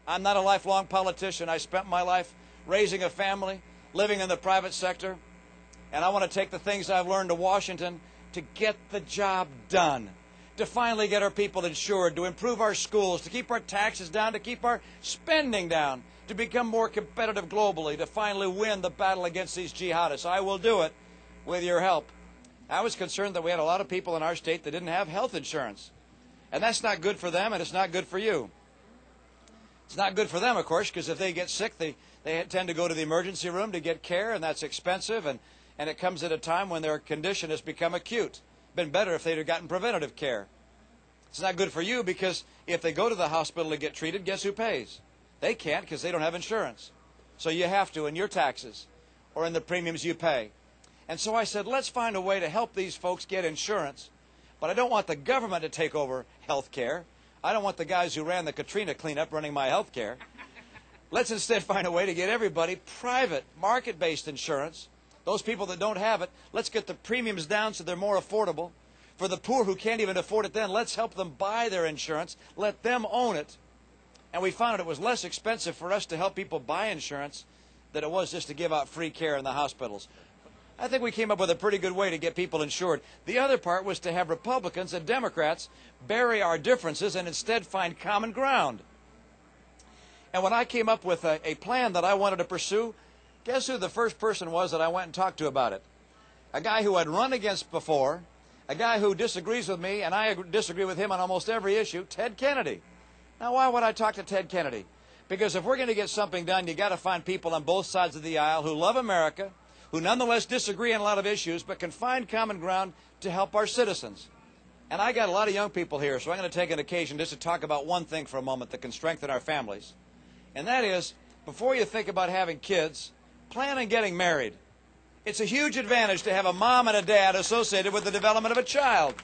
I'm not a lifelong politician. I spent my life raising a family, living in the private sector, and I want to take the things I've learned to Washington to get the job done, to finally get our people insured, to improve our schools, to keep our taxes down, to keep our spending down, to become more competitive globally, to finally win the battle against these jihadists. I will do it with your help. I was concerned that we had a lot of people in our state that didn't have health insurance, and that's not good for them, and it's not good for you. It's not good for them, of course, because if they get sick, they tend to go to the emergency room to get care, and that's expensive, and it comes at a time when their condition has become acute. Been better if they'd have gotten preventative care. It's not good for you because if they go to the hospital to get treated, guess who pays? They can't because they don't have insurance. So you have to in your taxes or in the premiums you pay. And so I said, let's find a way to help these folks get insurance, but I don't want the government to take over health care. I don't want the guys who ran the Katrina cleanup running my health care. Let's instead find a way to get everybody private, market-based insurance. Those people that don't have it, let's get the premiums down so they're more affordable. For the poor who can't even afford it then, let's help them buy their insurance, let them own it. And we found it was less expensive for us to help people buy insurance than it was just to give out free care in the hospitals. I think we came up with a pretty good way to get people insured. The other part was to have Republicans and Democrats bury our differences and instead find common ground. And when I came up with a plan that I wanted to pursue, guess who the first person was that I went and talked to about it? A guy who I'd run against before, a guy who disagrees with me, and I disagree with him on almost every issue, Ted Kennedy. Now, why would I talk to Ted Kennedy? Because if we're going to get something done, you got to find people on both sides of the aisle who love America, who nonetheless disagree on a lot of issues, but can find common ground to help our citizens. And I got a lot of young people here, so I'm going to take an occasion just to talk about one thing for a moment that can strengthen our families. And that is, before you think about having kids, plan on getting married. It's a huge advantage to have a mom and a dad associated with the development of a child.